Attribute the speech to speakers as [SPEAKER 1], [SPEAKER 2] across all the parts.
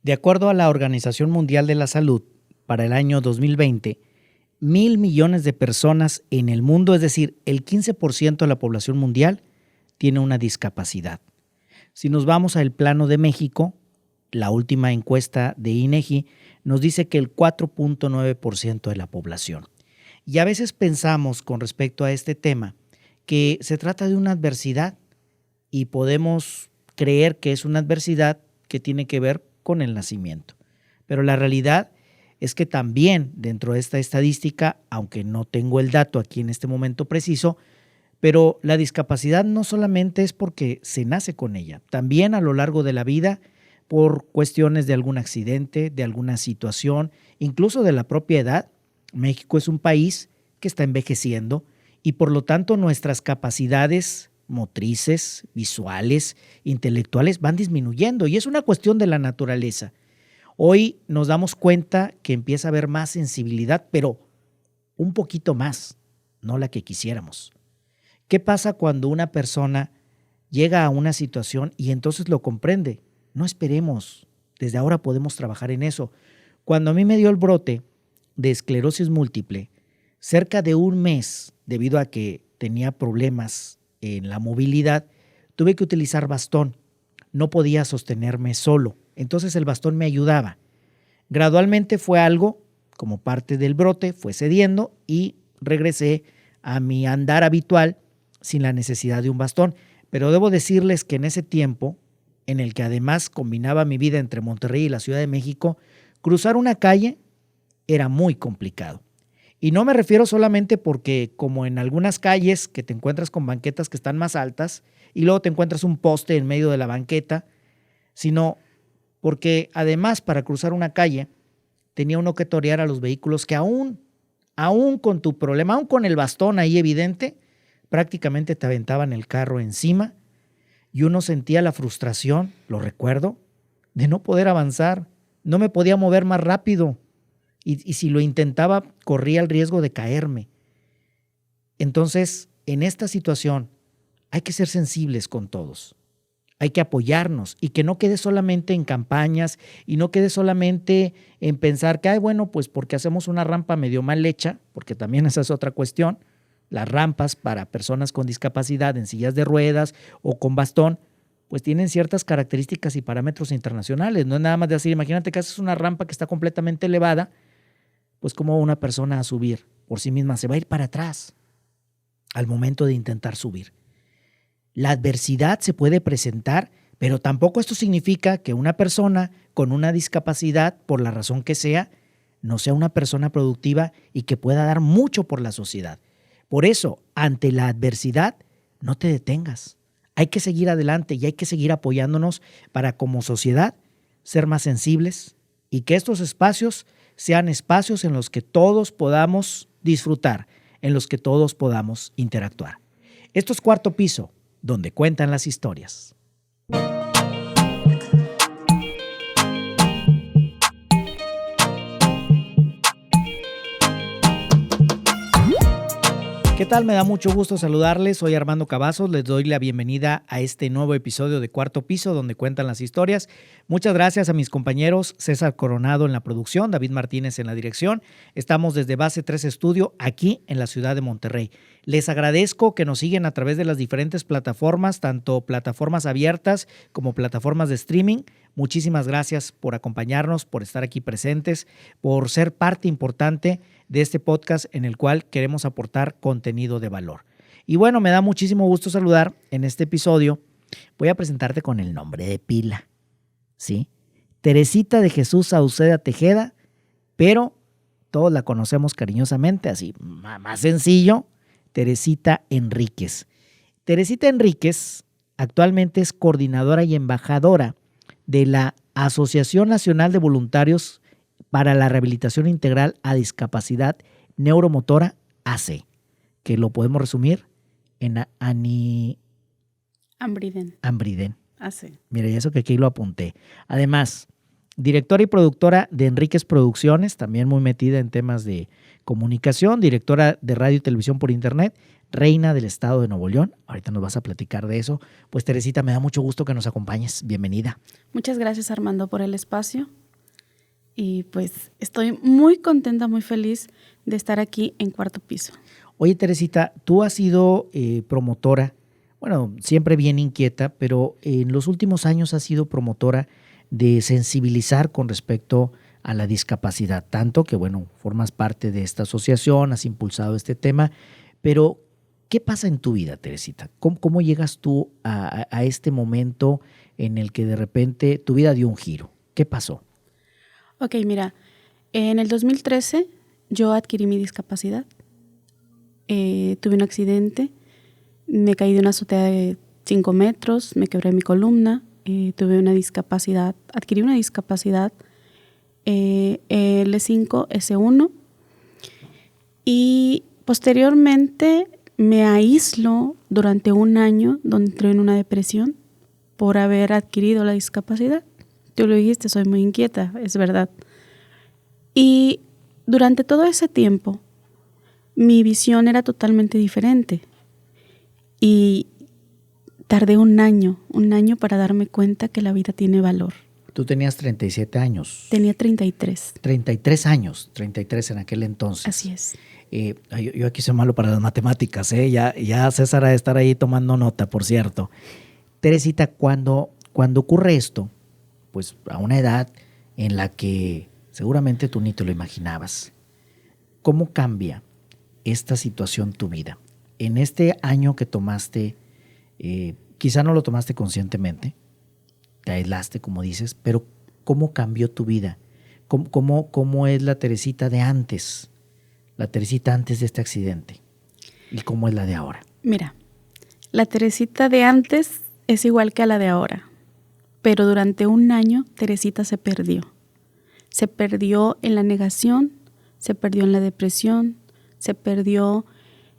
[SPEAKER 1] De acuerdo a la Organización Mundial de la Salud, para el año 2020, 1.000 millones de personas en el mundo, es decir, el 15% de la población mundial, tiene una discapacidad. Si nos vamos al plano de México, la última encuesta de INEGI nos dice que el 4.9% de la población. Y a veces pensamos con respecto a este tema que se trata de una adversidad y podemos creer que es una adversidad que tiene que ver con el nacimiento. Pero la realidad es que también dentro de esta estadística, aunque no tengo el dato aquí en este momento preciso, pero la discapacidad no solamente es porque se nace con ella, también a lo largo de la vida por cuestiones de algún accidente, de alguna situación, incluso de la propia edad. México es un país que está envejeciendo y por lo tanto nuestras capacidades motrices, visuales, intelectuales van disminuyendo y es una cuestión de la naturaleza. Hoy nos damos cuenta que empieza a haber más sensibilidad, pero un poquito más, no la que quisiéramos. ¿Qué pasa cuando una persona llega a una situación y entonces lo comprende? No esperemos, desde ahora podemos trabajar en eso. Cuando a mí me dio el brote de esclerosis múltiple, cerca de un mes, debido a que tenía problemas en la movilidad, tuve que utilizar bastón. No podía sostenerme solo, entonces el bastón me ayudaba. Gradualmente fue algo, como parte del brote, fue cediendo y regresé a mi andar habitual sin la necesidad de un bastón. Pero debo decirles que en ese tiempo, en el que además combinaba mi vida entre Monterrey y la Ciudad de México, cruzar una calle era muy complicado. Y no me refiero solamente porque, como en algunas calles que te encuentras con banquetas que están más altas y luego te encuentras un poste en medio de la banqueta, sino porque además para cruzar una calle tenía uno que torear a los vehículos que aún con tu problema, aún con el bastón ahí evidente, prácticamente te aventaban el carro encima y uno sentía la frustración, lo recuerdo, de no poder avanzar, no me podía mover más rápido. Y si lo intentaba, corría el riesgo de caerme. Entonces, en esta situación, hay que ser sensibles con todos. Hay que apoyarnos y que no quede solamente en campañas y no quede solamente en pensar que, bueno, pues porque hacemos una rampa medio mal hecha, porque también esa es otra cuestión, las rampas para personas con discapacidad en sillas de ruedas o con bastón, pues tienen ciertas características y parámetros internacionales. No es nada más de decir, imagínate que haces una rampa que está completamente elevada, pues como una persona a subir por sí misma se va a ir para atrás al momento de intentar subir. La adversidad se puede presentar, pero tampoco esto significa que una persona con una discapacidad, por la razón que sea, no sea una persona productiva y que pueda dar mucho por la sociedad. Por eso, ante la adversidad, no te detengas. Hay que seguir adelante y hay que seguir apoyándonos para, como sociedad, ser más sensibles y que estos espacios sean espacios en los que todos podamos disfrutar, en los que todos podamos interactuar. Esto es Cuarto Piso, donde cuentan las historias. ¿Qué tal? Me da mucho gusto saludarles. Soy Armando Cavazos. Les doy la bienvenida a este nuevo episodio de Cuarto Piso, donde cuentan las historias. Muchas gracias a mis compañeros César Coronado en la producción, David Martínez en la dirección. Estamos desde Base 3 Estudio, aquí en la ciudad de Monterrey. Les agradezco que nos siguen a través de las diferentes plataformas, tanto plataformas abiertas como plataformas de streaming. Muchísimas gracias por acompañarnos, por estar aquí presentes, por ser parte importante de este podcast en el cual queremos aportar contenido de valor. Y bueno, me da muchísimo gusto saludar en este episodio. Voy a presentarte con el nombre de pila, ¿sí? Teresita de Jesús Sauceda Tejeda, pero todos la conocemos cariñosamente, así más sencillo, Teresita Enríquez. Teresita Enríquez actualmente es coordinadora y embajadora de la Asociación Nacional de Voluntarios para la Rehabilitación Integral a Discapacidad Neuromotora, AC, que lo podemos resumir en Ambriden.
[SPEAKER 2] AC.
[SPEAKER 1] Mira, y eso que aquí lo apunté. Además, directora y productora de Enríquez Producciones, también muy metida en temas de comunicación, directora de radio y televisión por internet, reina del estado de Nuevo León. Ahorita nos vas a platicar de eso. Pues Teresita, me da mucho gusto que nos acompañes. Bienvenida.
[SPEAKER 2] Muchas gracias, Armando, por el espacio. Y pues estoy muy contenta, muy feliz de estar aquí en Cuarto Piso.
[SPEAKER 1] Oye, Teresita, tú has sido promotora, bueno, siempre bien inquieta, pero en los últimos años has sido promotora de sensibilizar con respecto a la discapacidad, tanto que, bueno, formas parte de esta asociación, has impulsado este tema, pero ¿qué pasa en tu vida, Teresita? ¿Cómo llegas tú a este momento en el que de repente tu vida dio un giro? ¿Qué pasó?
[SPEAKER 2] Ok, mira, en el 2013 yo adquirí mi discapacidad, tuve un accidente, me caí de una azotea de 5 metros, me quebré mi columna, tuve una discapacidad, adquirí una discapacidad L5, S1 y posteriormente me aíslo durante un año donde entré en una depresión por haber adquirido la discapacidad. Tú lo dijiste, soy muy inquieta, es verdad. Y durante todo ese tiempo mi visión era totalmente diferente y tardé un año para darme cuenta que la vida tiene valor.
[SPEAKER 1] Tú tenías 37 años.
[SPEAKER 2] Tenía 33.
[SPEAKER 1] 33 años, 33 en aquel entonces.
[SPEAKER 2] Así es.
[SPEAKER 1] Yo aquí soy malo para las matemáticas, ¿eh? Ya César ha de estar ahí tomando nota, por cierto. Teresita, cuando ocurre esto, pues a una edad en la que seguramente tú ni te lo imaginabas, ¿cómo cambia esta situación tu vida? En este año que tomaste, quizá no lo tomaste conscientemente, te aislaste, como dices, pero ¿cómo cambió tu vida? ¿Cómo es la Teresita de antes? La Teresita antes de este accidente. ¿Y cómo es la de ahora?
[SPEAKER 2] Mira, la Teresita de antes es igual que a la de ahora, pero durante un año Teresita se perdió. Se perdió en la negación, se perdió en la depresión, se perdió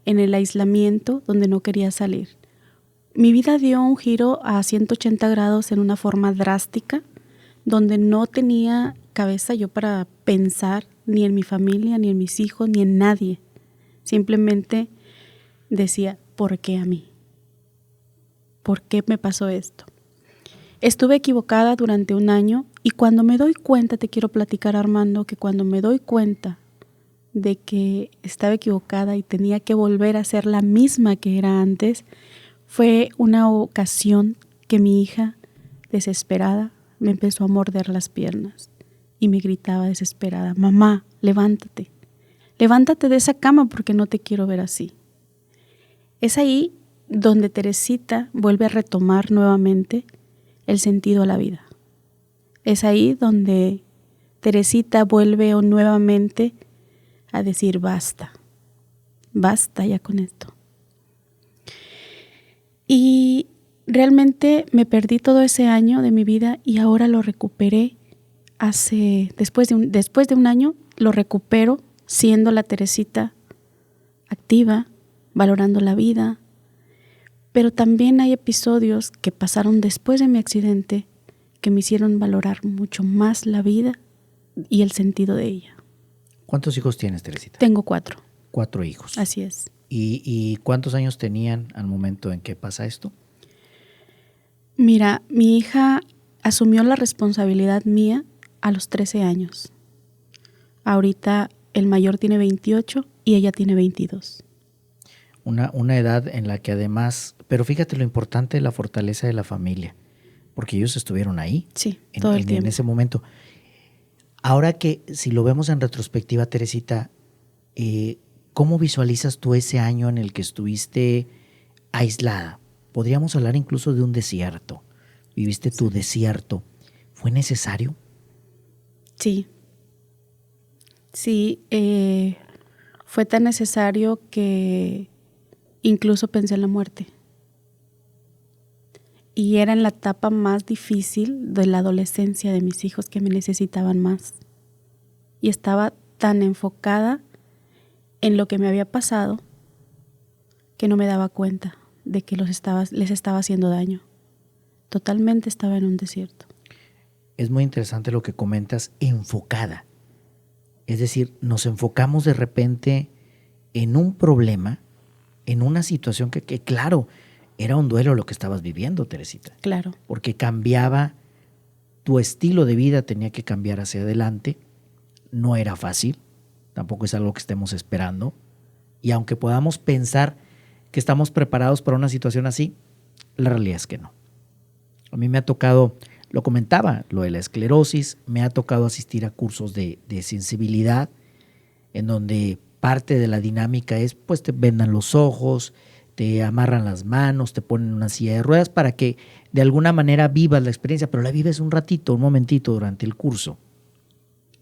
[SPEAKER 2] en el aislamiento donde no quería salir. Mi vida dio un giro a 180 grados en una forma drástica, donde no tenía cabeza yo para pensar ni en mi familia, ni en mis hijos, ni en nadie. Simplemente decía, ¿por qué a mí? ¿Por qué me pasó esto? Estuve equivocada durante un año y cuando me doy cuenta, te quiero platicar, Armando, que cuando me doy cuenta de que estaba equivocada y tenía que volver a ser la misma que era antes, fue una ocasión que mi hija, desesperada, me empezó a morder las piernas y me gritaba desesperada, mamá, levántate, levántate de esa cama porque no te quiero ver así. Es ahí donde Teresita vuelve a retomar nuevamente el sentido a la vida. Es ahí donde Teresita vuelve nuevamente a decir basta ya con esto. Y realmente me perdí todo ese año de mi vida y ahora lo recuperé después de un año, lo recupero siendo la Teresita activa, valorando la vida. Pero también hay episodios que pasaron después de mi accidente que me hicieron valorar mucho más la vida y el sentido de ella.
[SPEAKER 1] ¿Cuántos hijos tienes, Teresita?
[SPEAKER 2] Tengo 4.
[SPEAKER 1] 4 hijos.
[SPEAKER 2] Así es.
[SPEAKER 1] ¿Y cuántos años tenían al momento en que pasa esto?
[SPEAKER 2] Mira, mi hija asumió la responsabilidad mía a los 13 años. Ahorita el mayor tiene 28 y ella tiene 22.
[SPEAKER 1] Una edad en la que además, pero fíjate lo importante de la fortaleza de la familia, porque ellos estuvieron ahí.
[SPEAKER 2] Sí, todo el tiempo.
[SPEAKER 1] En ese momento. Ahora que si lo vemos en retrospectiva, Teresita, ¿cómo visualizas tú ese año en el que estuviste aislada? Podríamos hablar incluso de un desierto. Viviste tu desierto. ¿Fue necesario?
[SPEAKER 2] Sí. Sí, fue tan necesario que incluso pensé en la muerte. Y era en la etapa más difícil de la adolescencia de mis hijos que me necesitaban más. Y estaba tan enfocada en lo que me había pasado que no me daba cuenta de que les estaba haciendo daño. Totalmente estaba en un desierto.
[SPEAKER 1] Es muy interesante lo que comentas, enfocada. Es decir, nos enfocamos de repente en un problema, en una situación que claro, era un duelo lo que estabas viviendo, Teresita.
[SPEAKER 2] Claro.
[SPEAKER 1] Porque cambiaba, tu estilo de vida tenía que cambiar hacia adelante. No era fácil, tampoco es algo que estemos esperando. Y aunque podamos pensar que estamos preparados para una situación así, la realidad es que no. A mí me ha tocado, lo comentaba, lo de la esclerosis, me ha tocado asistir a cursos de sensibilidad, en donde parte de la dinámica es, pues te vendan los ojos, te amarran las manos, te ponen una silla de ruedas para que de alguna manera vivas la experiencia, pero la vives un ratito, un momentito durante el curso.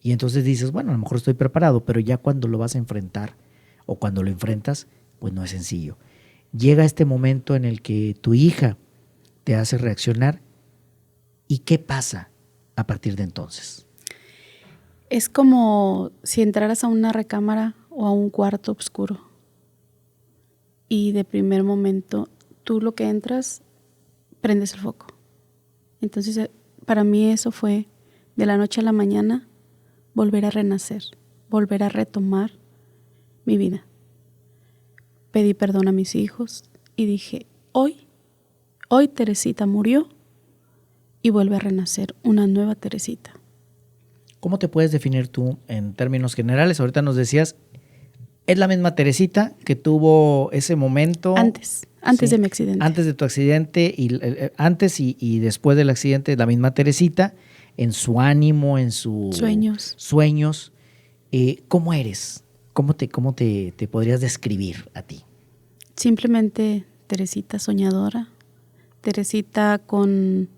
[SPEAKER 1] Y entonces dices, bueno, a lo mejor estoy preparado, pero ya cuando lo vas a enfrentar o cuando lo enfrentas, pues no es sencillo. Llega este momento en el que tu hija te hace reaccionar. ¿Y qué pasa a partir de entonces?
[SPEAKER 2] Es como si entraras a una recámara o a un cuarto oscuro. Y de primer momento, tú lo que entras, prendes el foco. Entonces, para mí eso fue de la noche a la mañana, volver a renacer, volver a retomar mi vida. Pedí perdón a mis hijos y dije, hoy Teresita murió y vuelve a renacer una nueva Teresita.
[SPEAKER 1] ¿Cómo te puedes definir tú en términos generales? Ahorita nos decías, es la misma Teresita que tuvo ese momento.
[SPEAKER 2] Antes
[SPEAKER 1] ¿sí?
[SPEAKER 2] de mi accidente.
[SPEAKER 1] Antes de tu accidente, antes y después del accidente, la misma Teresita, en su ánimo, en sus sueños. ¿Cómo eres? ¿Cómo te podrías describir a ti?
[SPEAKER 2] Simplemente Teresita soñadora, Teresita con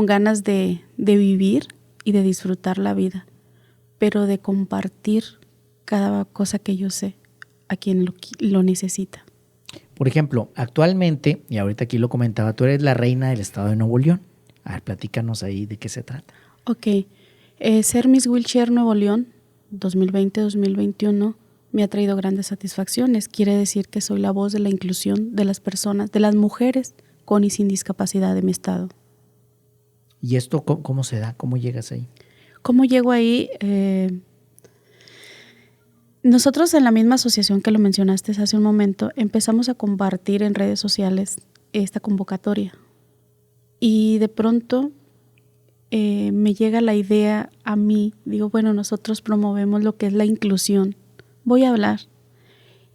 [SPEAKER 2] ganas de vivir y de disfrutar la vida, pero de compartir cada cosa que yo sé a quien lo necesita.
[SPEAKER 1] Por ejemplo, actualmente, y ahorita aquí lo comentaba, tú eres la reina del estado de Nuevo León. A ver, platícanos ahí de qué se trata.
[SPEAKER 2] Ok, ser Miss Wheelchair Nuevo León 2020-2021 me ha traído grandes satisfacciones. Quiere decir que soy la voz de la inclusión de las personas, de las mujeres con y sin discapacidad de mi estado.
[SPEAKER 1] ¿Y esto cómo se da? ¿Cómo llegas ahí?
[SPEAKER 2] ¿Cómo llego ahí? Nosotros en la misma asociación que lo mencionaste hace un momento, empezamos a compartir en redes sociales esta convocatoria. Y de pronto me llega la idea a mí, digo, bueno, nosotros promovemos lo que es la inclusión. Voy a hablar.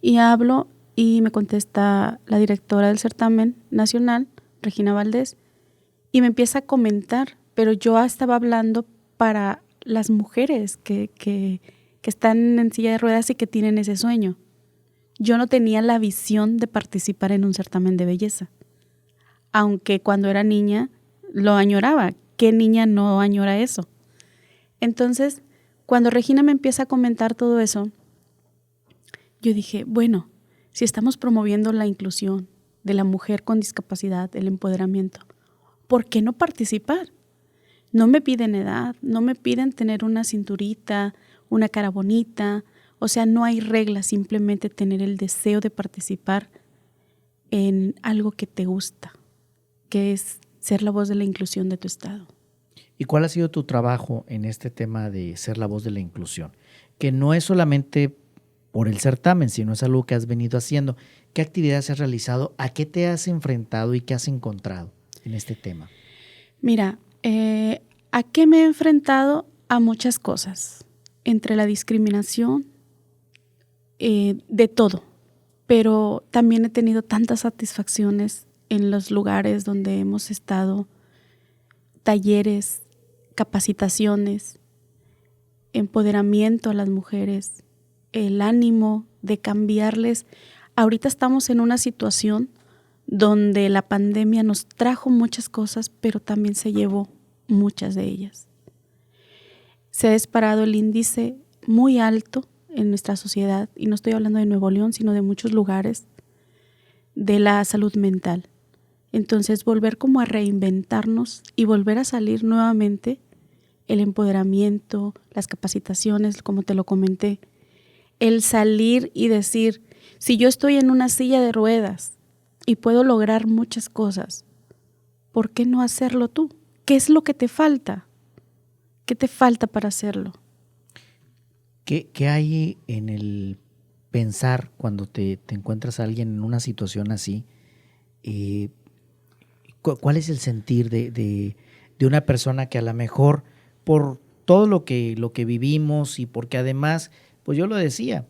[SPEAKER 2] Y hablo y me contesta la directora del certamen nacional, Regina Valdés, y me empieza a comentar, pero yo estaba hablando para las mujeres que están en silla de ruedas y que tienen ese sueño. Yo no tenía la visión de participar en un certamen de belleza, aunque cuando era niña lo añoraba. ¿Qué niña no añora eso? Entonces, cuando Regina me empieza a comentar todo eso, yo dije, bueno, si estamos promoviendo la inclusión de la mujer con discapacidad, el empoderamiento, ¿por qué no participar? No me piden edad, no me piden tener una cinturita, una cara bonita, o sea, no hay reglas, simplemente tener el deseo de participar en algo que te gusta, que es ser la voz de la inclusión de tu estado.
[SPEAKER 1] ¿Y cuál ha sido tu trabajo en este tema de ser la voz de la inclusión? Que no es solamente por el certamen, sino es algo que has venido haciendo. ¿Qué actividades has realizado? ¿A qué te has enfrentado y qué has encontrado en este tema?
[SPEAKER 2] Mira, ¿a qué me he enfrentado? A muchas cosas, entre la discriminación, de todo, pero también he tenido tantas satisfacciones en los lugares donde hemos estado, talleres, capacitaciones, empoderamiento a las mujeres, el ánimo de cambiarles. Ahorita estamos en una situación donde la pandemia nos trajo muchas cosas, pero también se llevó muchas de ellas. Se ha disparado el índice muy alto en nuestra sociedad, y no estoy hablando de Nuevo León, sino de muchos lugares, de la salud mental. Entonces, volver como a reinventarnos y volver a salir nuevamente, el empoderamiento, las capacitaciones, como te lo comenté, el salir y decir, si yo estoy en una silla de ruedas y puedo lograr muchas cosas, ¿por qué no hacerlo tú? ¿Qué es lo que te falta? ¿Qué te falta para hacerlo?
[SPEAKER 1] ¿Qué hay en el pensar cuando te encuentras a alguien en una situación así? ¿Cuál es el sentir de una persona que a lo mejor por todo lo que vivimos y porque además, pues yo lo decía,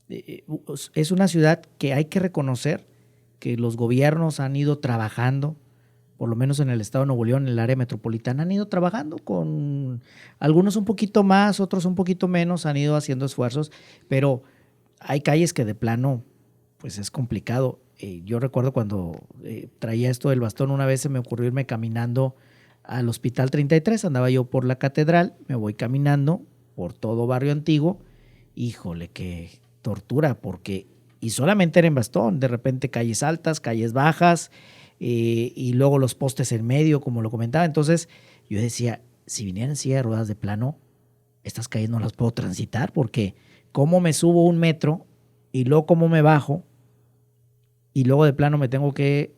[SPEAKER 1] es una ciudad que hay que reconocer que los gobiernos han ido trabajando, por lo menos en el estado de Nuevo León, en el área metropolitana, han ido trabajando con algunos un poquito más, otros un poquito menos, han ido haciendo esfuerzos, pero hay calles que de plano, pues es complicado. Yo recuerdo cuando traía esto del bastón, una vez se me ocurrió irme caminando al Hospital 33, andaba yo por la catedral, me voy caminando por todo Barrio Antiguo, híjole, qué tortura, porque, y solamente era en bastón, de repente calles altas, calles bajas, y luego los postes en medio, como lo comentaba. Entonces yo decía, si vinieran en silla de ruedas de plano, estas calles no las puedo transitar, porque cómo me subo un metro y luego cómo me bajo y luego de plano me tengo que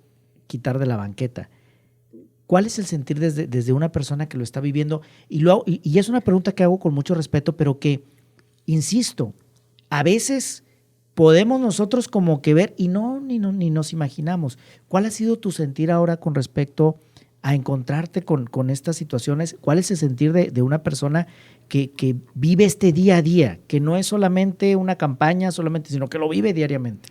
[SPEAKER 1] quitar de la banqueta. ¿Cuál es el sentir desde una persona que lo está viviendo? Y es una pregunta que hago con mucho respeto, pero que, insisto, a veces podemos nosotros como que ver y ni nos imaginamos. ¿Cuál ha sido tu sentir ahora con respecto a encontrarte con estas situaciones? ¿Cuál es el sentir de una persona que vive este día a día, que no es solamente una campaña, sino que lo vive diariamente?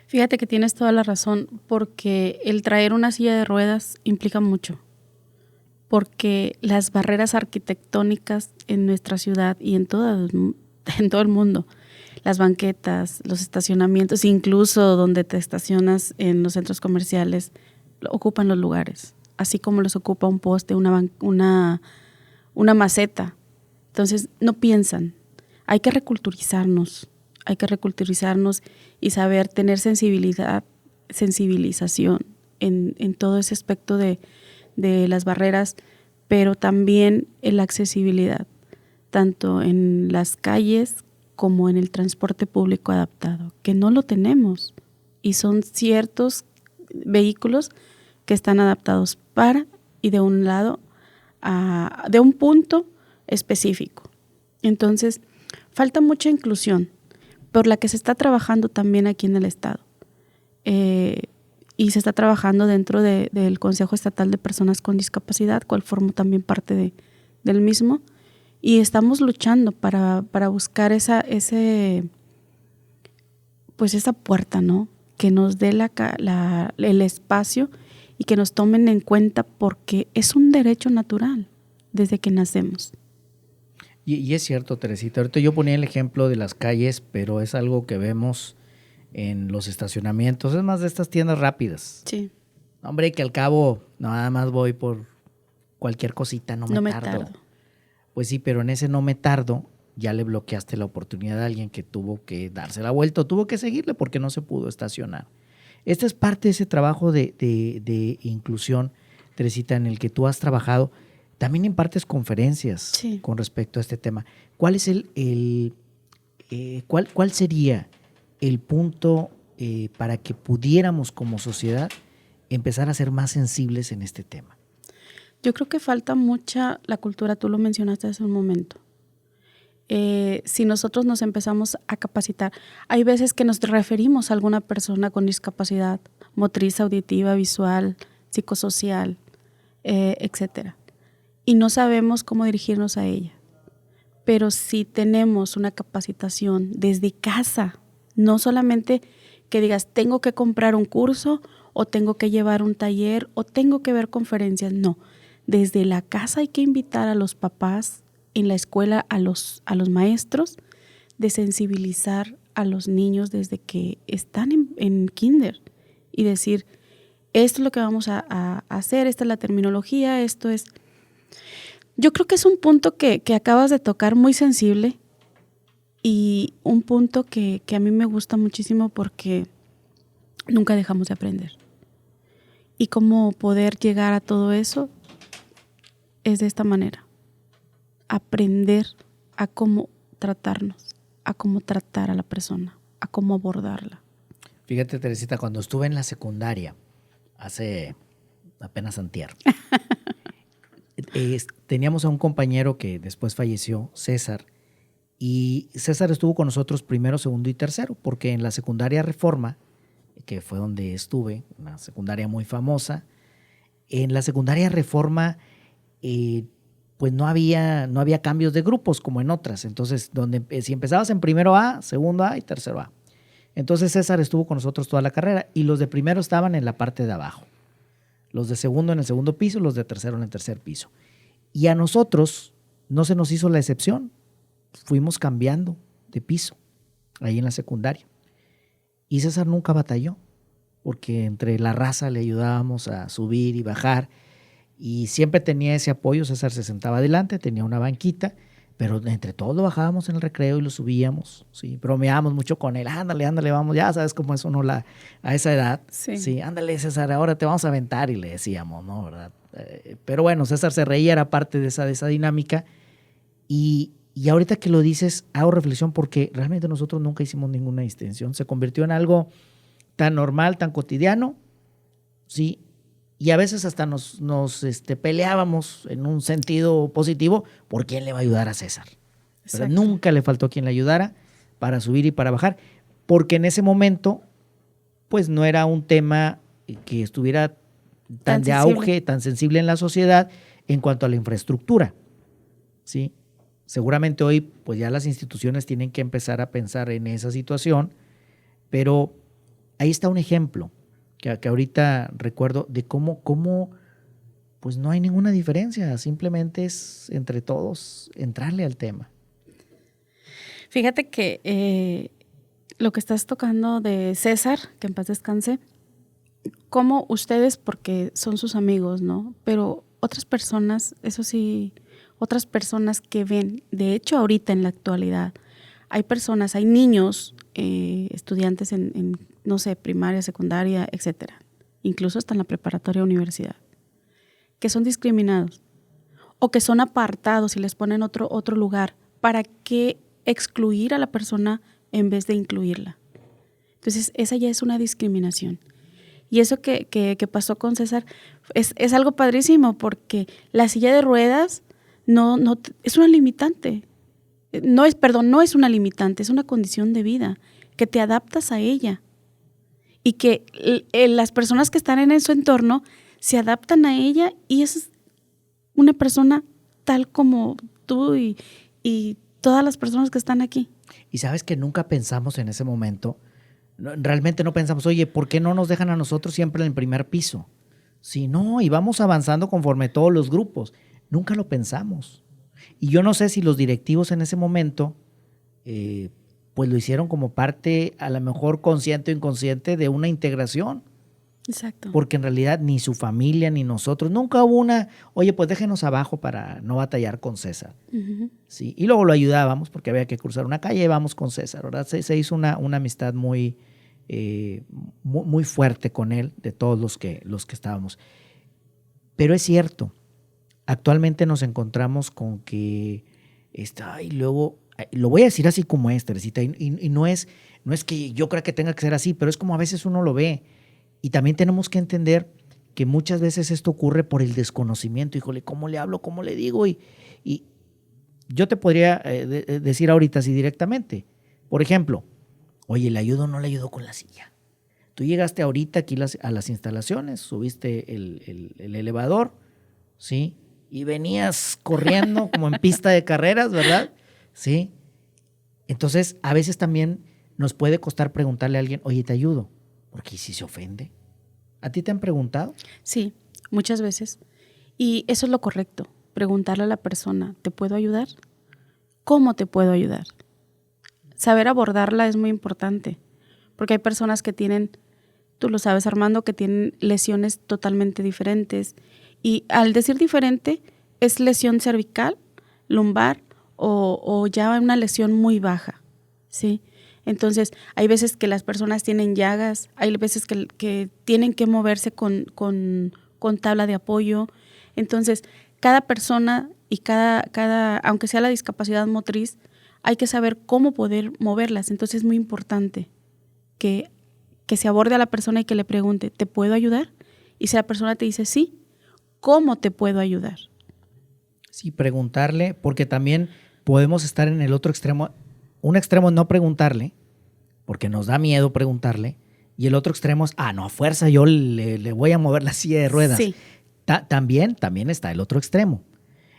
[SPEAKER 2] Fíjate que tienes toda la razón, porque el traer una silla de ruedas implica mucho, porque las barreras arquitectónicas en nuestra ciudad y en todo el mundo, las banquetas, los estacionamientos, incluso donde te estacionas en los centros comerciales, ocupan los lugares, así como los ocupa un poste, una maceta. Entonces, no piensan. Hay que reculturizarnos y saber tener sensibilización en todo ese aspecto de las barreras, pero también en la accesibilidad, tanto en las calles como en el transporte público adaptado, que no lo tenemos, y son ciertos vehículos que están adaptados para y de un lado de un punto específico. Entonces, falta mucha inclusión, por la que se está trabajando también aquí en el estado. Y se está trabajando dentro del Consejo Estatal de Personas con Discapacidad, cual formo también parte del mismo. Y estamos luchando para buscar esa puerta, ¿no? Que nos dé el espacio y que nos tomen en cuenta, porque es un derecho natural desde que nacemos.
[SPEAKER 1] Y es cierto, Teresita. Ahorita yo ponía el ejemplo de las calles, pero es algo que vemos en los estacionamientos. Es más de estas tiendas rápidas.
[SPEAKER 2] Sí.
[SPEAKER 1] Hombre, que al cabo nada más voy por cualquier cosita, no me tardo. Pues sí, pero en ese no me tardo ya le bloqueaste la oportunidad a alguien que tuvo que darse la vuelta o tuvo que seguirle porque no se pudo estacionar. Esta es parte de ese trabajo de inclusión, Teresita, en el que tú has trabajado. También impartes conferencias con respecto a este tema. ¿Cuál es cuál sería el punto para que pudiéramos como sociedad empezar a ser más sensibles en este tema?
[SPEAKER 2] Yo creo que falta mucha la cultura, tú lo mencionaste hace un momento. Si nosotros nos empezamos a capacitar, hay veces que nos referimos a alguna persona con discapacidad motriz, auditiva, visual, psicosocial, etcétera, y no sabemos cómo dirigirnos a ella. Pero si tenemos una capacitación desde casa, no solamente que digas tengo que comprar un curso o tengo que llevar un taller o tengo que ver conferencias, no. Desde la casa hay que invitar a los papás, en la escuela a los maestros, de sensibilizar a los niños desde que están en kinder y decir, esto es lo que vamos a hacer, esta es la terminología, esto es... Yo creo que es un punto que acabas de tocar muy sensible y un punto que a mí me gusta muchísimo porque nunca dejamos de aprender. Y cómo poder llegar a todo eso es de esta manera. Aprender a cómo tratarnos, a cómo tratar a la persona, a cómo abordarla.
[SPEAKER 1] Fíjate, Teresita, cuando estuve en la secundaria, hace apenas antier, teníamos a un compañero que después falleció, César, Y César estuvo con nosotros primero, segundo y tercero, porque en la secundaria Reforma, que fue donde estuve, una secundaria muy famosa, en la secundaria Reforma pues no había cambios de grupos como en otras. Entonces, si empezabas en primero A, segundo A y tercero A. Entonces César estuvo con nosotros toda la carrera y los de primero estaban en la parte de abajo. Los de segundo en el segundo piso, los de tercero en el tercer piso. Y a nosotros no se nos hizo la excepción. Fuimos cambiando de piso ahí en la secundaria. Y César nunca batalló, porque entre la raza le ayudábamos a subir y bajar. Y siempre tenía ese apoyo. César se sentaba adelante, tenía una banquita, pero entre todos lo bajábamos en el recreo y lo subíamos. ¿Sí? Bromeábamos mucho con él. Ándale, vamos, ya sabes cómo es uno a esa edad.
[SPEAKER 2] Sí.
[SPEAKER 1] Sí, ándale, César, ahora te vamos a aventar. Y le decíamos, ¿no? ¿Verdad? Pero bueno, César se reía, era parte de esa dinámica. Y ahorita que lo dices, hago reflexión porque realmente nosotros nunca hicimos ninguna distinción. Se convirtió en algo tan normal, tan cotidiano, ¿sí? Y a veces hasta nos peleábamos en un sentido positivo por quién le va a ayudar a César. Pero nunca le faltó quien le ayudara para subir y para bajar, porque en ese momento pues no era un tema que estuviera tan de auge, tan sensible en la sociedad en cuanto a la infraestructura, ¿sí? Seguramente hoy pues ya las instituciones tienen que empezar a pensar en esa situación, pero ahí está un ejemplo que ahorita recuerdo de cómo pues no hay ninguna diferencia, simplemente es entre todos entrarle al tema.
[SPEAKER 2] Fíjate que lo que estás tocando de César, que en paz descanse, como ustedes, porque son sus amigos, ¿no? Pero otras personas, eso sí, otras personas que ven, de hecho ahorita en la actualidad, hay niños, estudiantes en, no sé, primaria, secundaria, etcétera, incluso hasta en la preparatoria, universidad, que son discriminados o que son apartados y les ponen otro lugar. ¿Para qué excluir a la persona en vez de incluirla? Entonces, esa ya es una discriminación. Y eso que pasó con César es algo padrísimo, porque la silla de ruedas no es una limitante. No es una limitante, es una condición de vida, que te adaptas a ella. Y que las personas que están en su entorno se adaptan a ella, y es una persona tal como tú y todas las personas que están aquí.
[SPEAKER 1] Y sabes que nunca pensamos en ese momento, realmente no pensamos, oye, ¿por qué no nos dejan a nosotros siempre en el primer piso? Si no, y vamos avanzando conforme todos los grupos. Nunca lo pensamos. Y yo no sé si los directivos en ese momento pues lo hicieron como parte, a lo mejor consciente o inconsciente, de una integración.
[SPEAKER 2] Exacto.
[SPEAKER 1] Porque en realidad ni su familia ni nosotros, nunca hubo oye, pues déjenos abajo para no batallar con César.
[SPEAKER 2] Uh-huh.
[SPEAKER 1] ¿Sí? Y luego lo ayudábamos porque había que cruzar una calle y vamos con César, ¿verdad? Se hizo una amistad muy fuerte con él, de todos los que estábamos. Pero es cierto, actualmente nos encontramos con que y luego, lo voy a decir así como es, Teresita, y no es que yo crea que tenga que ser así, pero es como a veces uno lo ve. Y también tenemos que entender que muchas veces esto ocurre por el desconocimiento. Híjole, ¿cómo le hablo? ¿Cómo le digo? Y yo te podría decir ahorita así directamente. Por ejemplo, oye, ¿le ayudo o no le ayudo con la silla? Tú llegaste ahorita aquí a las instalaciones, subiste el elevador, ¿sí? Y venías corriendo como en pista de carreras, ¿verdad? ¿Sí? Entonces, a veces también nos puede costar preguntarle a alguien, oye, ¿te ayudo? Porque si se ofende. ¿A ti te han preguntado?
[SPEAKER 2] Sí, muchas veces. Y eso es lo correcto. Preguntarle a la persona, ¿te puedo ayudar? ¿Cómo te puedo ayudar? Saber abordarla es muy importante. Porque hay personas que tienen, tú lo sabes, Armando, que tienen lesiones totalmente diferentes. Y al decir diferente, es lesión cervical, lumbar o ya una lesión muy baja, ¿sí? Entonces, hay veces que las personas tienen llagas, hay veces que tienen que moverse con tabla de apoyo. Entonces, cada persona y cada, aunque sea la discapacidad motriz, hay que saber cómo poder moverlas. Entonces, es muy importante que se aborde a la persona y que le pregunte, ¿te puedo ayudar? Y si la persona te dice sí, ¿cómo te puedo ayudar?
[SPEAKER 1] Sí, preguntarle, porque también podemos estar en el otro extremo. Un extremo es no preguntarle, porque nos da miedo preguntarle, y el otro extremo es, no, a fuerza yo le voy a mover la silla de ruedas.
[SPEAKER 2] Sí.
[SPEAKER 1] También está el otro extremo.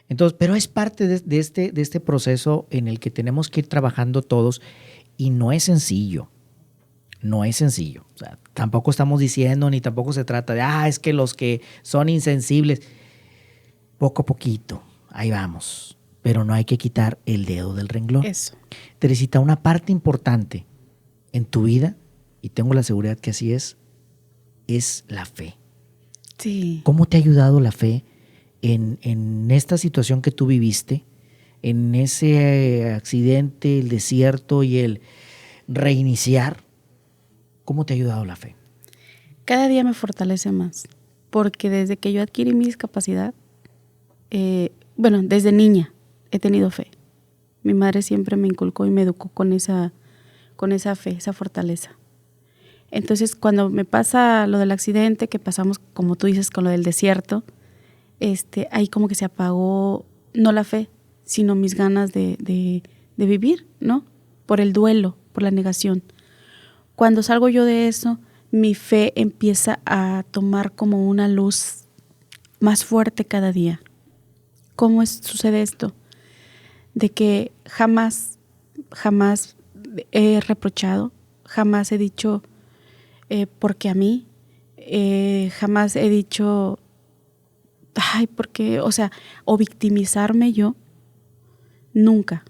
[SPEAKER 1] Entonces, pero es parte de este proceso en el que tenemos que ir trabajando todos, y no es sencillo. No es sencillo. O sea, tampoco estamos diciendo, ni tampoco se trata de, es que los que son insensibles, poco a poquito, ahí vamos. Pero no hay que quitar el dedo del renglón.
[SPEAKER 2] Eso.
[SPEAKER 1] Teresita, una parte importante en tu vida, y tengo la seguridad que así es la fe.
[SPEAKER 2] Sí.
[SPEAKER 1] ¿Cómo te ha ayudado la fe en esta situación que tú viviste, en ese accidente, el desierto y el reiniciar? ¿Cómo te ha ayudado la fe?
[SPEAKER 2] Cada día me fortalece más, porque desde que yo adquirí mi discapacidad, desde niña he tenido fe. Mi madre siempre me inculcó y me educó con esa fe, esa fortaleza. Entonces, cuando me pasa lo del accidente, que pasamos, como tú dices, con lo del desierto, ahí como que se apagó, no la fe, sino mis ganas de vivir, ¿no? Por el duelo, por la negación. Cuando salgo yo de eso, mi fe empieza a tomar como una luz más fuerte cada día. ¿Cómo sucede esto? De que jamás he reprochado, jamás he dicho, porque a mí, jamás he dicho, porque, o victimizarme yo, nunca.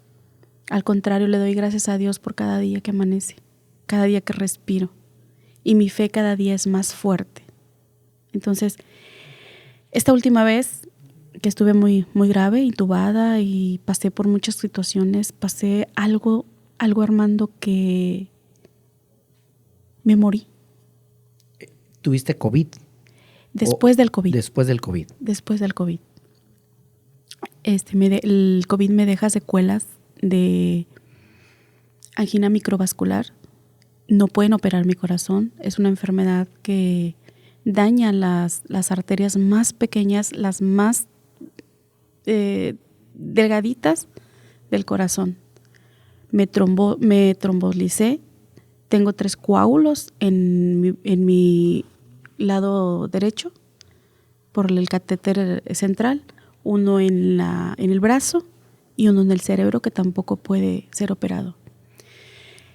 [SPEAKER 2] Al contrario, le doy gracias a Dios por cada día que amanece, cada día que respiro, y mi fe cada día es más fuerte. Entonces, esta última vez que estuve muy, muy grave, intubada, y pasé por muchas situaciones, pasé algo, Armando, que me morí.
[SPEAKER 1] ¿Tuviste COVID?
[SPEAKER 2] Después del COVID.
[SPEAKER 1] Después del COVID.
[SPEAKER 2] Después del COVID. El COVID me deja secuelas de angina microvascular. No pueden operar mi corazón. Es una enfermedad que daña las arterias más pequeñas, las más delgaditas del corazón. Me trombolicé. Tengo 3 coágulos en mi lado derecho por el catéter central, uno en el brazo y uno en el cerebro, que tampoco puede ser operado.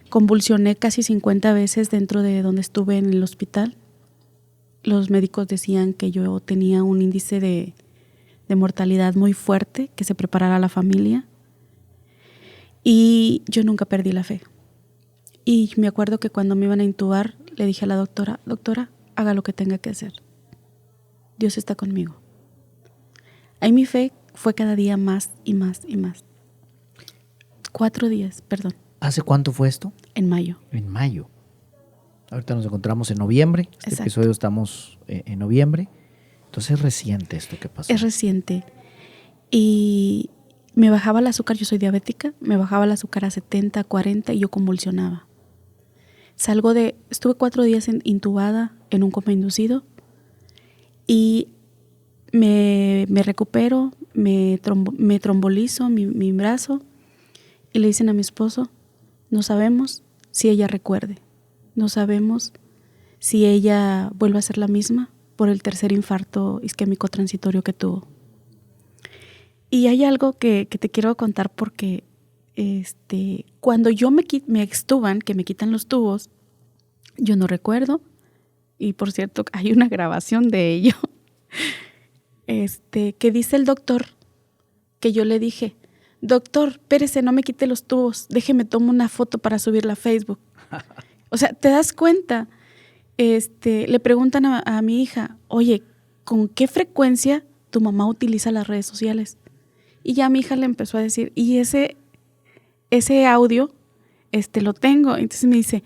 [SPEAKER 2] Convulsioné casi 50 veces dentro de donde estuve en el hospital. Los médicos decían que yo tenía un índice de mortalidad muy fuerte, que se preparara la familia, y yo nunca perdí la fe. Y me acuerdo que cuando me iban a intubar, le dije a la doctora, haga lo que tenga que hacer. Dios está conmigo. Ahí mi fe fue cada día más y más y más. 4 días, perdón.
[SPEAKER 1] ¿Hace cuánto fue esto?
[SPEAKER 2] En mayo.
[SPEAKER 1] En mayo. Ahorita nos encontramos en noviembre. Este episodio estamos en noviembre. Entonces es reciente esto que pasó.
[SPEAKER 2] Es reciente. Y me bajaba el azúcar, yo soy diabética, me bajaba el azúcar a 70, 40 y yo convulsionaba. Estuve 4 días intubada en un coma inducido y me recupero, me trombolizo mi brazo y le dicen a mi esposo, no sabemos si ella recuerde, no sabemos si ella vuelve a ser la misma por el 3er infarto isquémico transitorio que tuvo. Y hay algo que te quiero contar porque cuando yo me extuban, que me quitan los tubos, yo no recuerdo, y por cierto hay una grabación de ello, que dice el doctor, que yo le dije, doctor, espérese, no me quite los tubos, déjeme tomo una foto para subirla a Facebook. O sea, ¿te das cuenta? Le preguntan a mi hija, oye, ¿con qué frecuencia tu mamá utiliza las redes sociales? Y ya mi hija le empezó a decir, y ese audio, lo tengo. Entonces me dice,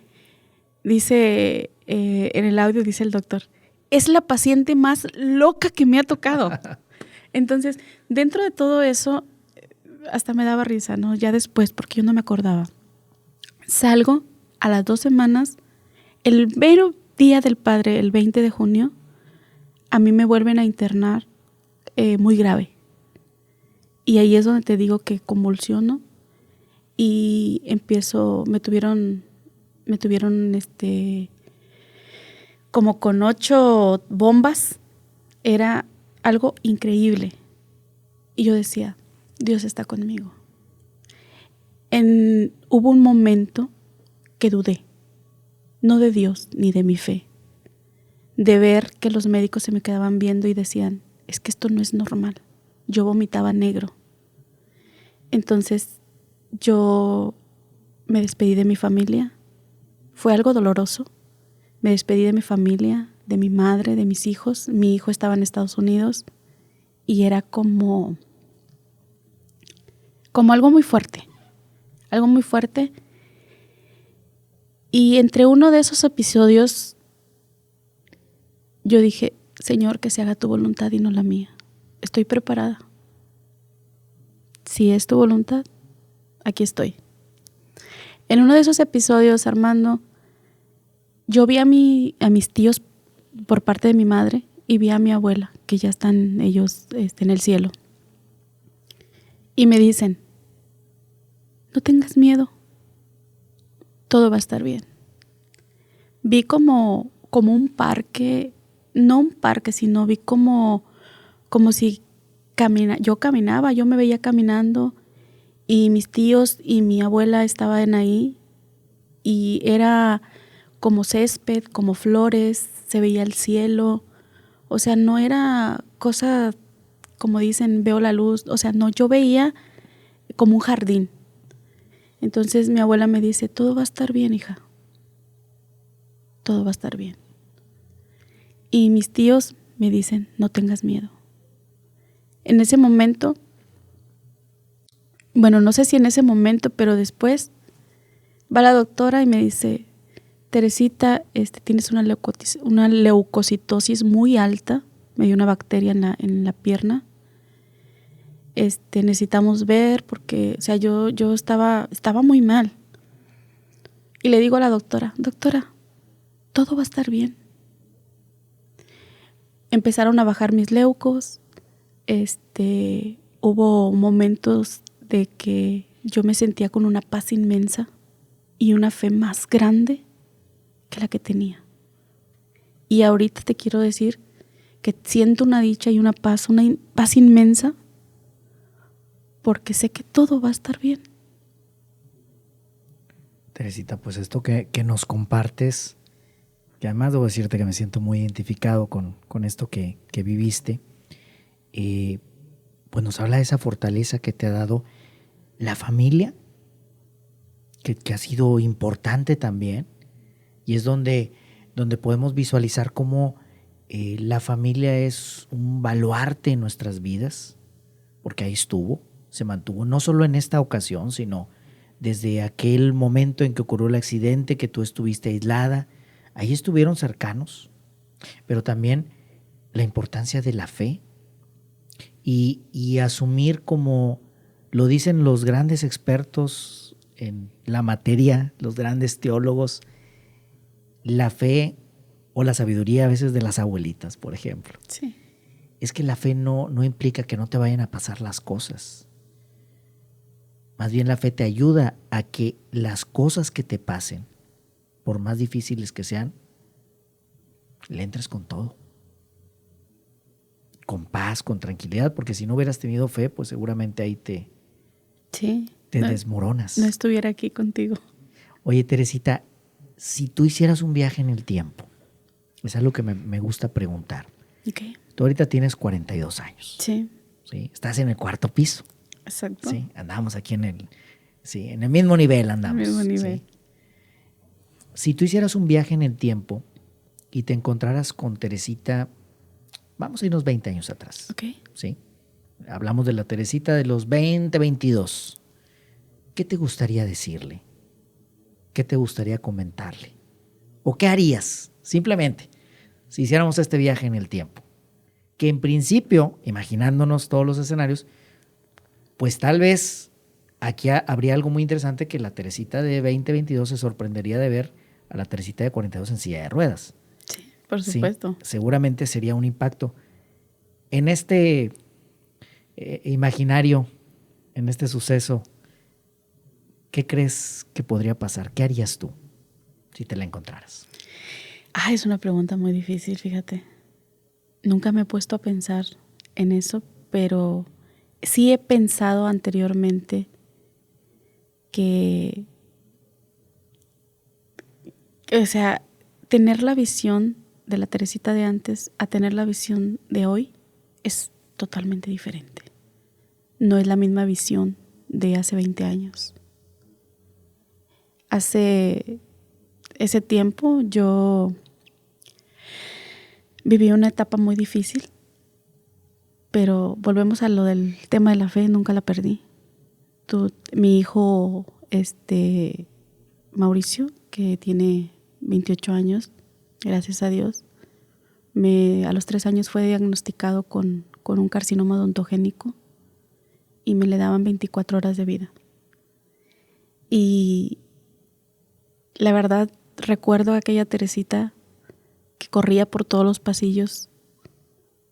[SPEAKER 2] en el audio dice el doctor, es la paciente más loca que me ha tocado. Entonces, dentro de todo eso, hasta me daba risa, ¿no? Ya después, porque yo no me acordaba. Salgo a las 2 semanas, el mero día del padre, el 20 de junio, a mí me vuelven a internar muy grave. Y ahí es donde te digo que convulsiono y me tuvieron como con 8 bombas. Era algo increíble. Y yo decía, Dios está conmigo. Hubo un momento que dudé, no de Dios ni de mi fe, de ver que los médicos se me quedaban viendo y decían, es que esto no es normal. Yo vomitaba negro. Entonces yo me despedí de mi familia. Fue algo doloroso. Me despedí de mi familia, de mi madre, de mis hijos. Mi hijo estaba en Estados Unidos y era como algo muy fuerte. Algo muy fuerte. Y entre uno de esos episodios, yo dije, Señor, que se haga tu voluntad y no la mía. Estoy preparada. Si es tu voluntad, aquí estoy. En uno de esos episodios, Armando, yo vi a mis tíos por parte de mi madre y vi a mi abuela, que ya están ellos en el cielo. Y me dicen, no tengas miedo, todo va a estar bien. Vi como un parque, no un parque, sino vi como si yo me veía caminando y mis tíos y mi abuela estaban ahí y era como césped, como flores, se veía el cielo, o sea, no era cosa como dicen, veo la luz, o sea, no, yo veía como un jardín. Entonces mi abuela me dice, todo va a estar bien, hija, todo va a estar bien. Y mis tíos me dicen, no tengas miedo. En ese momento, bueno, no sé si en ese momento, pero después va la doctora y me dice, Teresita, tienes una leucocitosis muy alta, me dio una bacteria en la pierna. Necesitamos ver porque, o sea, yo estaba muy mal. Y le digo a la doctora, todo va a estar bien. Empezaron a bajar mis leucos. Hubo momentos de que yo me sentía con una paz inmensa y una fe más grande que la que tenía. Y ahorita te quiero decir que siento una dicha y una paz inmensa porque sé que todo va a estar bien.
[SPEAKER 1] Teresita, pues esto que nos compartes, que además debo decirte que me siento muy identificado con esto que viviste, pues nos habla de esa fortaleza que te ha dado la familia, que ha sido importante también, y es donde podemos visualizar cómo la familia es un baluarte en nuestras vidas, porque ahí se mantuvo, no solo en esta ocasión, sino desde aquel momento en que ocurrió el accidente, que tú estuviste aislada, ahí estuvieron cercanos, pero también la importancia de la fe y asumir, como lo dicen los grandes expertos en la materia, los grandes teólogos, la fe o la sabiduría a veces de las abuelitas, por ejemplo.
[SPEAKER 2] Sí.
[SPEAKER 1] Es que la fe no implica que no te vayan a pasar las cosas. Más bien la fe te ayuda a que las cosas que te pasen, por más difíciles que sean, le entres con todo. Con paz, con tranquilidad, porque si no hubieras tenido fe, pues seguramente ahí te desmoronas.
[SPEAKER 2] No estuviera aquí contigo.
[SPEAKER 1] Oye, Teresita, si tú hicieras un viaje en el tiempo, es algo que me gusta preguntar.
[SPEAKER 2] Okay.
[SPEAKER 1] Tú ahorita tienes 42 años.
[SPEAKER 2] Sí.
[SPEAKER 1] ¿Sí? Estás en el 4º piso.
[SPEAKER 2] Exacto.
[SPEAKER 1] Sí, andamos aquí en el mismo nivel andamos.
[SPEAKER 2] El mismo nivel.
[SPEAKER 1] ¿Sí? Si tú hicieras un viaje en el tiempo y te encontraras con Teresita, vamos a irnos 20 años atrás.
[SPEAKER 2] Okay.
[SPEAKER 1] ¿Sí? Hablamos de la Teresita de los 20, 22. ¿Qué te gustaría decirle? ¿Qué te gustaría comentarle? ¿O qué harías? Simplemente, si hiciéramos este viaje en el tiempo. Que en principio, imaginándonos todos los escenarios, pues tal vez aquí habría algo muy interesante, que la Teresita de 20, 22 se sorprendería de ver a la Teresita de 42 en silla de ruedas.
[SPEAKER 2] Sí, por supuesto.
[SPEAKER 1] Sí, seguramente sería un impacto. En este imaginario en este suceso, ¿qué crees que podría pasar? ¿Qué harías tú si te la encontraras?
[SPEAKER 2] Es una pregunta muy difícil, fíjate. Nunca me he puesto a pensar en eso, pero sí he pensado anteriormente que, o sea, tener la visión de la Teresita de antes a tener la visión de hoy es totalmente diferente. No es la misma visión de hace 20 años. Hace ese tiempo yo viví una etapa muy difícil, pero volvemos a lo del tema de la fe, nunca la perdí. Mi hijo, Mauricio, que tiene 28 años, gracias a Dios, a los 3 años fue diagnosticado con un carcinoma odontogénico y me le daban 24 horas de vida. Y la verdad, recuerdo a aquella Teresita que corría por todos los pasillos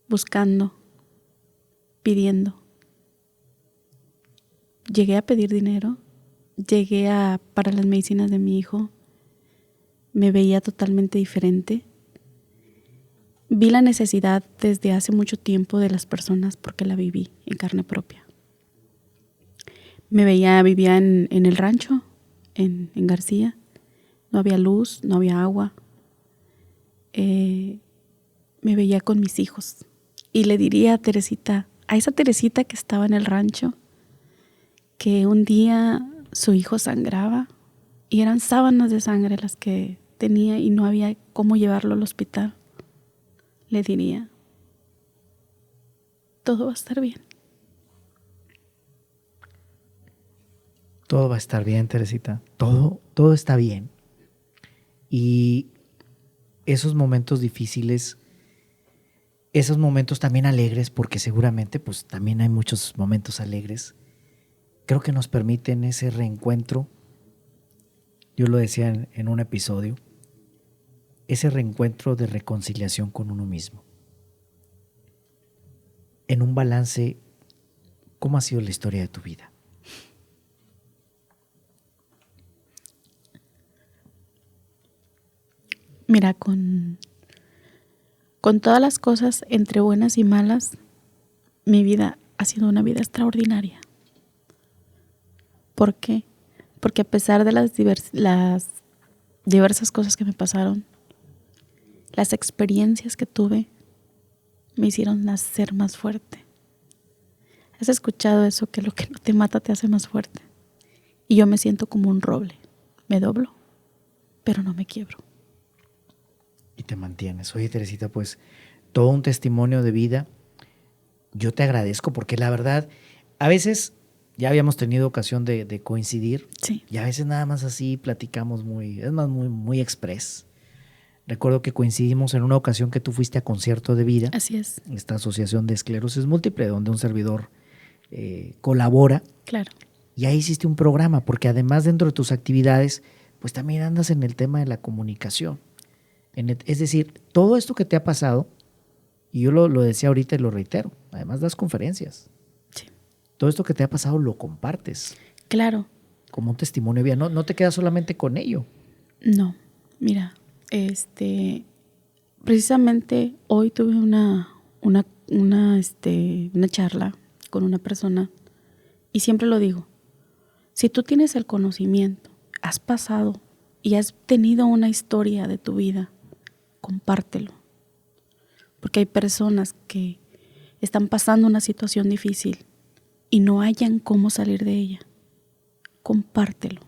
[SPEAKER 2] buscando, pidiendo. Llegué a pedir dinero, para las medicinas de mi hijo, me veía totalmente diferente. Vi la necesidad desde hace mucho tiempo de las personas porque la viví en carne propia. Vivía en el rancho, en García. No había luz, no había agua. Me veía con mis hijos. Y le diría a esa Teresita que estaba en el rancho, que un día su hijo sangraba y eran sábanas de sangre las que tenía y no había cómo llevarlo al hospital. Le diría, todo va a estar bien.
[SPEAKER 1] Todo va a estar bien, Teresita. Todo está bien. Y esos momentos difíciles, esos momentos también alegres, porque seguramente pues también hay muchos momentos alegres, creo que nos permiten ese reencuentro. Yo lo decía en un episodio, ese reencuentro de reconciliación con uno mismo. En un balance, ¿cómo ha sido la historia de tu vida?
[SPEAKER 2] Mira, con todas las cosas entre buenas y malas, mi vida ha sido una vida extraordinaria. ¿Por qué? Porque a pesar de las diversas cosas que me pasaron, las experiencias que tuve me hicieron nacer más fuerte. ¿Has escuchado eso? Que lo que no te mata te hace más fuerte. Y yo me siento como un roble. Me doblo, pero no me quiebro.
[SPEAKER 1] Y te mantienes. Oye, Teresita, pues todo un testimonio de vida. Yo te agradezco porque la verdad, a veces ya habíamos tenido ocasión de coincidir.
[SPEAKER 2] Sí.
[SPEAKER 1] Y a veces nada más así platicamos muy express. Recuerdo que coincidimos en una ocasión que tú fuiste a Concierto de Vida.
[SPEAKER 2] Así es.
[SPEAKER 1] Esta asociación de esclerosis múltiple, donde un servidor colabora.
[SPEAKER 2] Claro.
[SPEAKER 1] Y ahí hiciste un programa, porque además dentro de tus actividades, pues también andas en el tema de la comunicación. Es decir, todo esto que te ha pasado, y yo lo decía ahorita y lo reitero, además das conferencias.
[SPEAKER 2] Sí.
[SPEAKER 1] Todo esto que te ha pasado lo compartes.
[SPEAKER 2] Claro.
[SPEAKER 1] Como un testimonio de vida. No te quedas solamente con ello.
[SPEAKER 2] No, mira, precisamente hoy tuve una charla con una persona y siempre lo digo, si tú tienes el conocimiento, has pasado y has tenido una historia de tu vida, compártelo. Porque hay personas que están pasando una situación difícil y no hayan cómo salir de ella. Compártelo.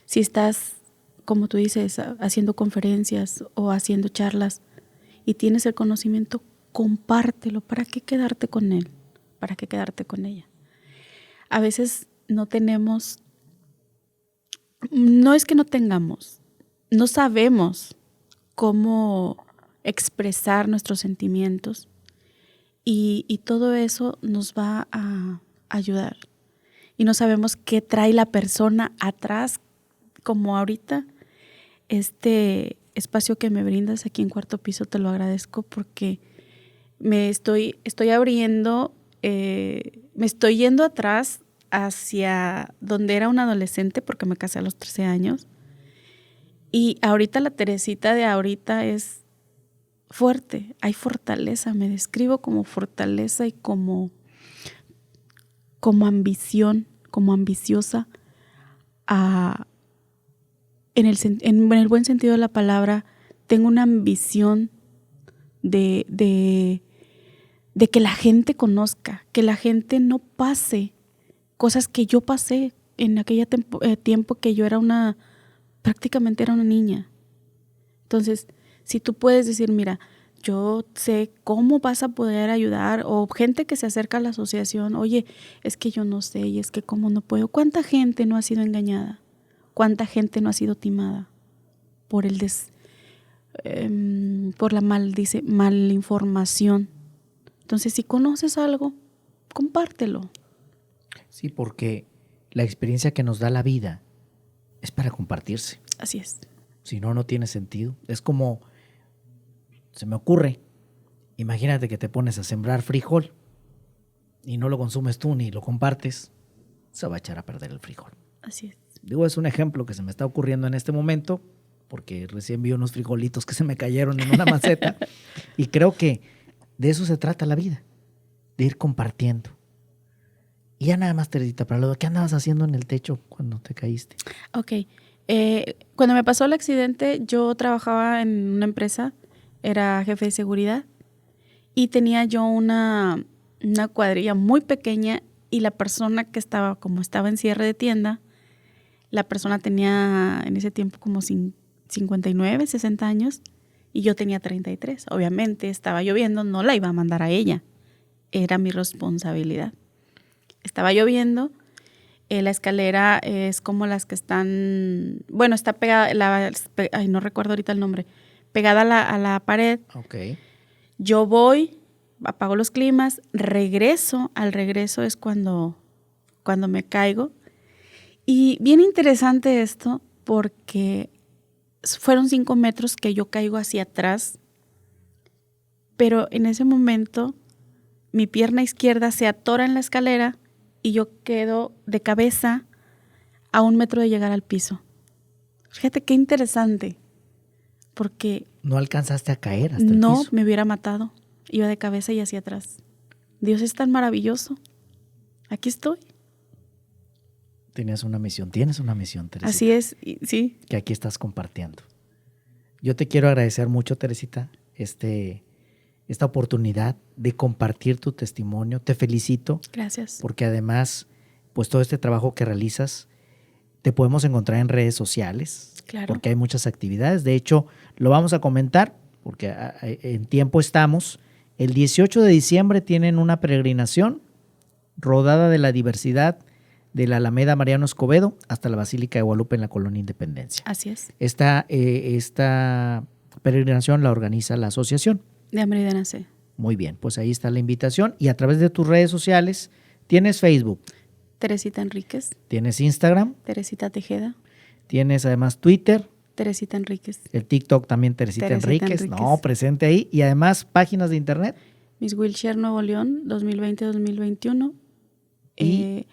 [SPEAKER 2] Si estás, como tú dices, haciendo conferencias o haciendo charlas y tienes el conocimiento, compártelo. ¿Para qué quedarte con él? ¿Para qué quedarte con ella? A veces no tenemos, no es que no tengamos, no sabemos cómo expresar nuestros sentimientos y todo eso nos va a ayudar. Y no sabemos qué trae la persona atrás, como ahorita. Este espacio que me brindas aquí en Cuarto Piso te lo agradezco porque me estoy abriendo me estoy yendo atrás hacia donde era una adolescente, porque me casé a los 13 años. Y ahorita la Teresita de ahorita es fuerte, hay fortaleza, me describo como fortaleza y como ambición, como ambiciosa, en el buen sentido de la palabra. Tengo una ambición de que la gente conozca, que la gente no pase cosas que yo pasé en aquel tiempo que yo prácticamente era una niña. Entonces, si tú puedes decir, mira, yo sé cómo vas a poder ayudar, o gente que se acerca a la asociación, oye, es que yo no sé, y es que cómo no puedo. ¿Cuánta gente no ha sido engañada? ¿Cuánta gente no ha sido timada por por la malinformación? Entonces, si conoces algo, compártelo.
[SPEAKER 1] Sí, porque la experiencia que nos da la vida es para compartirse.
[SPEAKER 2] Así es.
[SPEAKER 1] Si no, no tiene sentido. Es como, se me ocurre, imagínate que te pones a sembrar frijol y no lo consumes tú ni lo compartes, se va a echar a perder el frijol.
[SPEAKER 2] Así es.
[SPEAKER 1] Digo, es un ejemplo que se me está ocurriendo en este momento, porque recién vi unos frijolitos que se me cayeron en una maceta y creo que de eso se trata la vida, de ir compartiendo. Y ya nada más, Teresita, para lo que andabas haciendo en el techo cuando te caíste.
[SPEAKER 2] Ok. Cuando me pasó el accidente, yo trabajaba en una empresa, era jefe de seguridad, y tenía yo una cuadrilla muy pequeña, y la persona que como estaba en cierre de tienda, la persona tenía en ese tiempo como 59, 60 años, y yo tenía 33. Obviamente estaba lloviendo, no la iba a mandar a ella, era mi responsabilidad. Estaba lloviendo, la escalera es como las que están, bueno, está pegada, no recuerdo ahorita el nombre, pegada a la pared.
[SPEAKER 1] Okay.
[SPEAKER 2] Yo voy, apago los climas, regreso, al regreso es cuando me caigo. Y bien interesante esto, porque fueron 5 metros que yo caigo hacia atrás, pero en ese momento mi pierna izquierda se atora en la escalera y yo quedo de cabeza a 1 metro de llegar al piso. Fíjate qué interesante, porque
[SPEAKER 1] no alcanzaste a caer hasta el piso.
[SPEAKER 2] No, me hubiera matado. Iba de cabeza y hacia atrás. Dios es tan maravilloso. Aquí estoy.
[SPEAKER 1] Tienes una misión, Teresita.
[SPEAKER 2] Así es, sí.
[SPEAKER 1] Que aquí estás compartiendo. Yo te quiero agradecer mucho, Teresita, esta oportunidad de compartir tu testimonio. Te felicito.
[SPEAKER 2] Gracias.
[SPEAKER 1] Porque además, pues todo este trabajo que realizas, te podemos encontrar en redes sociales.
[SPEAKER 2] Claro.
[SPEAKER 1] Porque hay muchas actividades. De hecho, lo vamos a comentar, porque en tiempo estamos. El 18 de diciembre tienen una peregrinación, rodada de la diversidad, de la Alameda Mariano Escobedo hasta la Basílica de Guadalupe en la Colonia Independencia.
[SPEAKER 2] Así es.
[SPEAKER 1] Esta peregrinación la organiza la asociación.
[SPEAKER 2] De Hambre y de Nacer.
[SPEAKER 1] Muy bien, pues ahí está la invitación. Y a través de tus redes sociales, ¿tienes Facebook?
[SPEAKER 2] Teresita Enríquez.
[SPEAKER 1] ¿Tienes Instagram?
[SPEAKER 2] Teresita Tejeda.
[SPEAKER 1] ¿Tienes además Twitter?
[SPEAKER 2] Teresita Enríquez.
[SPEAKER 1] El TikTok también, Teresita Enríquez. No, presente ahí. Y además, páginas de internet.
[SPEAKER 2] Miss Wheelchair Nuevo León, 2020-2021.
[SPEAKER 1] Y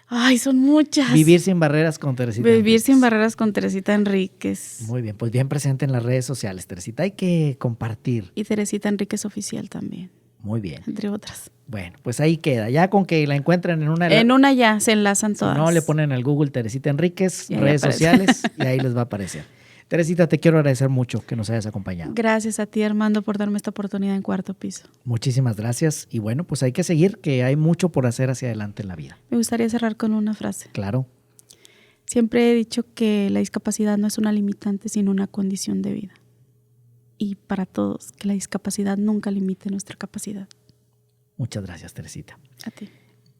[SPEAKER 2] ay, son muchas.
[SPEAKER 1] Vivir sin barreras con Teresita
[SPEAKER 2] Vivir
[SPEAKER 1] Enríquez.
[SPEAKER 2] sin barreras con Teresita Enríquez.
[SPEAKER 1] Muy bien, pues bien presente en las redes sociales, Teresita. Hay que compartir.
[SPEAKER 2] Y Teresita Enríquez Oficial también.
[SPEAKER 1] Muy bien.
[SPEAKER 2] Entre otras.
[SPEAKER 1] Bueno, pues ahí queda. Ya con que la encuentren en una...
[SPEAKER 2] En una ya se enlazan todas.
[SPEAKER 1] Si no, le ponen al Google Teresita Enríquez,
[SPEAKER 2] y
[SPEAKER 1] redes sociales, y ahí les va a aparecer. Teresita, te quiero agradecer mucho que nos hayas acompañado.
[SPEAKER 2] Gracias a ti, Armando, por darme esta oportunidad en Cuarto Piso.
[SPEAKER 1] Muchísimas gracias. Y bueno, pues hay que seguir, que hay mucho por hacer hacia adelante en la vida.
[SPEAKER 2] Me gustaría cerrar con una frase.
[SPEAKER 1] Claro.
[SPEAKER 2] Siempre he dicho que la discapacidad no es una limitante, sino una condición de vida. Y para todos, que la discapacidad nunca limite nuestra capacidad.
[SPEAKER 1] Muchas gracias, Teresita.
[SPEAKER 2] A ti.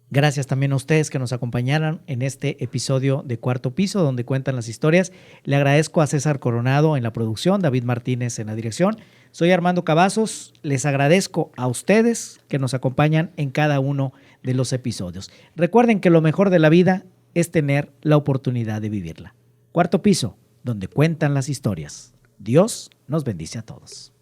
[SPEAKER 1] Gracias también a ustedes que nos acompañaron en este episodio de Cuarto Piso, donde cuentan las historias. Le agradezco a César Coronado en la producción, David Martínez en la dirección. Soy Armando Cavazos. Les agradezco a ustedes que nos acompañan en cada uno de los episodios. Recuerden que lo mejor de la vida es tener la oportunidad de vivirla. Cuarto Piso, donde cuentan las historias. Dios nos bendice a todos.